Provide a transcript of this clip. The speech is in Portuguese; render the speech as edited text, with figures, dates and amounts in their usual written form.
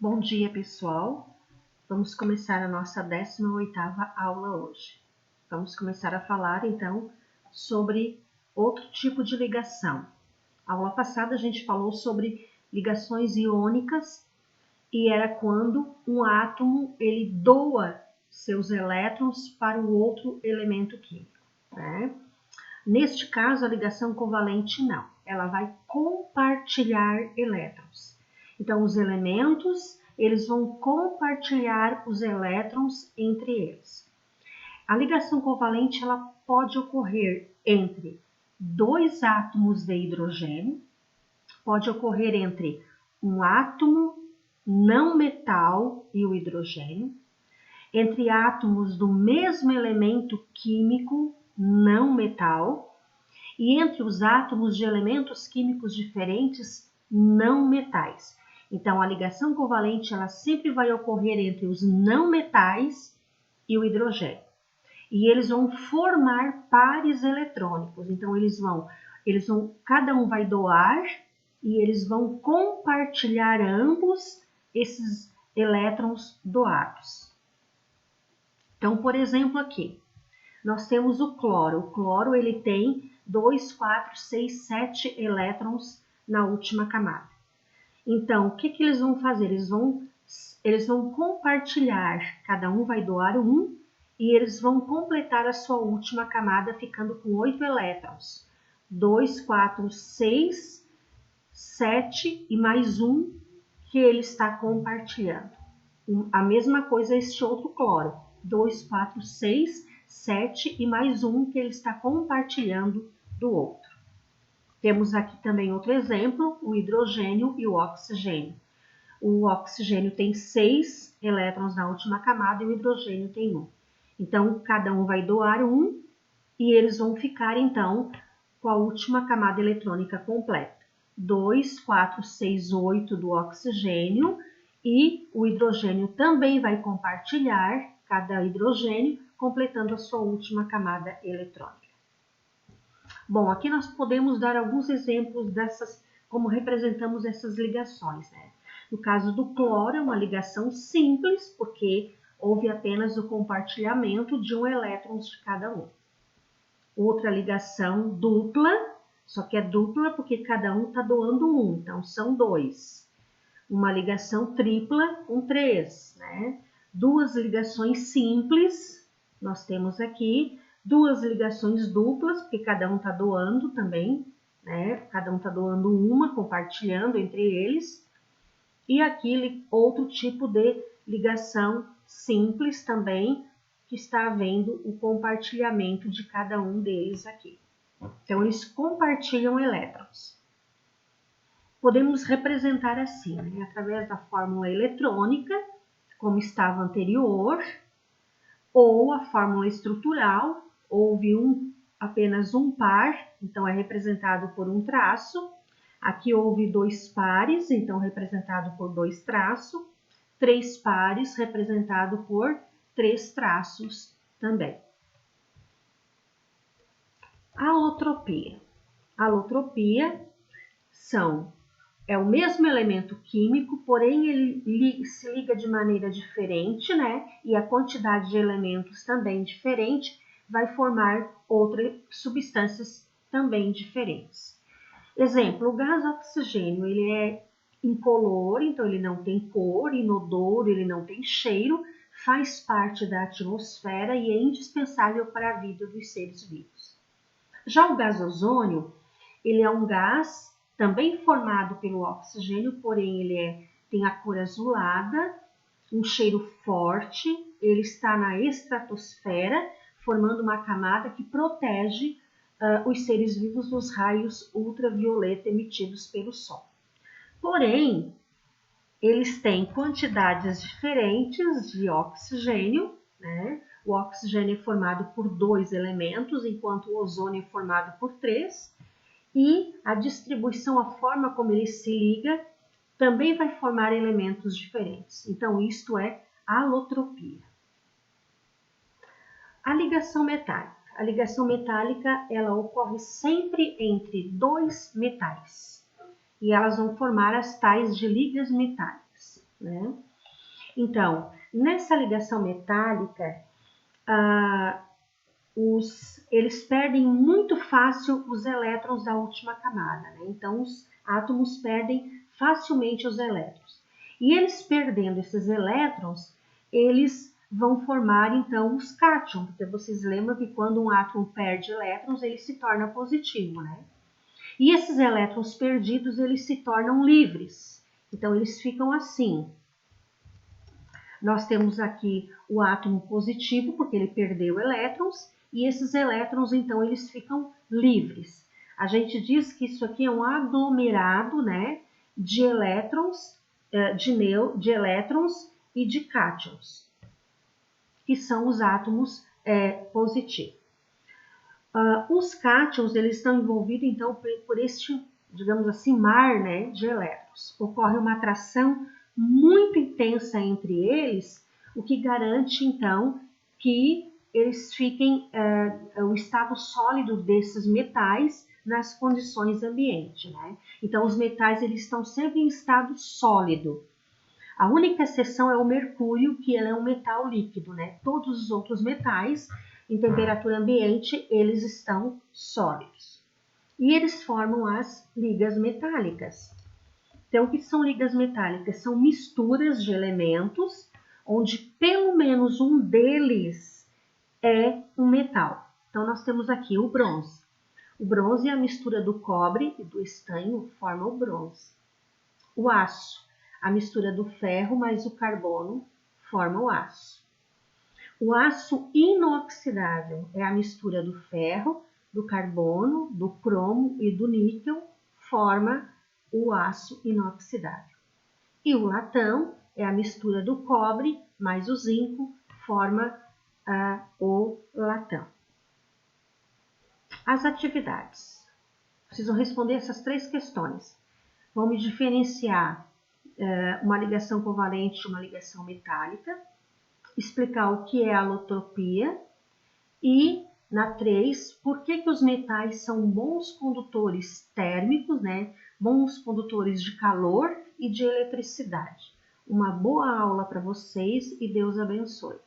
Bom dia, pessoal. Vamos começar a nossa 18ª aula hoje. Vamos começar a falar, então, sobre outro tipo de ligação. A aula passada a gente falou sobre ligações iônicas e era quando um átomo ele doa seus elétrons para o outro elemento químico, né? Neste caso, a ligação covalente não. Ela vai compartilhar elétrons. Então, os elementos eles vão compartilhar os elétrons entre eles. A ligação covalente ela pode ocorrer entre dois átomos de hidrogênio, pode ocorrer entre um átomo não metal e o hidrogênio, entre átomos do mesmo elemento químico não metal e entre os átomos de elementos químicos diferentes não metais. Então, a ligação covalente ela sempre vai ocorrer entre os não metais e o hidrogênio. E eles vão formar pares eletrônicos. Então, cada um vai doar e eles vão compartilhar ambos esses elétrons doados. Então, por exemplo, aqui, nós temos o cloro. O cloro ele tem 2, 4, 6, 7 elétrons na última camada. Então, o que eles vão fazer? Eles vão compartilhar, cada um vai doar um, e eles vão completar a sua última camada, ficando com 8 elétrons. 2, 4, 6, 7 e mais um que ele está compartilhando. A mesma coisa este outro cloro. 2, 4, 6, 7 e mais um que ele está compartilhando do outro. Temos aqui também outro exemplo, o hidrogênio e o oxigênio. O oxigênio tem 6 elétrons na última camada e o hidrogênio tem 1. Então, cada um vai doar um e eles vão ficar, então, com a última camada eletrônica completa. 2, 4, 6, 8 do oxigênio e o hidrogênio também vai compartilhar cada hidrogênio, completando a sua última camada eletrônica. Bom, aqui nós podemos dar alguns exemplos como representamos essas ligações, né? No caso do cloro, é uma ligação simples, porque houve apenas o compartilhamento de um elétron de cada um. Outra ligação dupla, só que é dupla porque cada um está doando um, então são 2. Uma ligação tripla com 3, né? Duas ligações simples, nós temos aqui 2 ligações duplas, porque cada um está doando também, né? Cada um está doando uma, compartilhando entre eles. E aqui outro tipo de ligação simples também, que está havendo o compartilhamento de cada um deles aqui. Então, eles compartilham elétrons. Podemos representar assim, né? Através da fórmula eletrônica, como estava anterior, ou a fórmula estrutural, houve apenas um par, então é representado por um traço. Aqui houve 2 pares, então representado por 2 traços. 3 pares, representado por 3 traços também. Alotropia. Alotropia é o mesmo elemento químico, porém ele se liga de maneira diferente, né? E a quantidade de elementos também diferente, vai formar outras substâncias também diferentes. Exemplo, o gás oxigênio, ele é incolor, então ele não tem cor, inodoro, ele não tem cheiro, faz parte da atmosfera e é indispensável para a vida dos seres vivos. Já o gás ozônio, ele é um gás também formado pelo oxigênio, porém ele tem a cor azulada, um cheiro forte, ele está na estratosfera, formando uma camada que protege os seres vivos dos raios ultravioleta emitidos pelo Sol. Porém, eles têm quantidades diferentes de oxigênio, né? O oxigênio é formado por 2 elementos, enquanto o ozônio é formado por 3. E a distribuição, a forma como ele se liga, também vai formar elementos diferentes. Então, isto é alotropia. A ligação metálica. A ligação metálica, ela ocorre sempre entre 2 metais. E elas vão formar as tais de ligas metálicas. né? Então, nessa ligação metálica, eles perdem muito fácil os elétrons da última camada, né? Então, os átomos perdem facilmente os elétrons. E eles perdendo esses elétrons, eles vão formar, então, os cátions, porque vocês lembram que quando um átomo perde elétrons, ele se torna positivo, né? E esses elétrons perdidos, eles se tornam livres. Então, eles ficam assim. Nós temos aqui o átomo positivo, porque ele perdeu elétrons, e esses elétrons, então, eles ficam livres. A gente diz que isso aqui é um aglomerado, né, de elétrons, de elétrons e de cátions, que são os átomos positivos. Os cátions, eles estão envolvidos, então, por este, digamos assim, mar, né, de elétrons. Ocorre uma atração muito intensa entre eles, o que garante, então, que eles fiquem o estado sólido desses metais nas condições ambiente, né? Então, os metais, eles estão sempre em estado sólido. A única exceção é o mercúrio, que ele é um metal líquido, né? Todos os outros metais, em temperatura ambiente, eles estão sólidos. E eles formam as ligas metálicas. Então, o que são ligas metálicas? São misturas de elementos, onde pelo menos um deles é um metal. Então, nós temos aqui o bronze. O bronze é a mistura do cobre e do estanho, forma o bronze. O aço, a mistura do ferro mais o carbono, forma o aço. O aço inoxidável é a mistura do ferro, do carbono, do cromo e do níquel, forma o aço inoxidável. E o latão é a mistura do cobre mais o zinco, forma o latão. As atividades. Preciso responder essas 3 questões. Vamos diferenciar uma ligação covalente de uma ligação metálica, explicar o que é alotropia e, na 3, por que os metais são bons condutores térmicos, né? Bons condutores de calor e de eletricidade. Uma boa aula para vocês e Deus abençoe.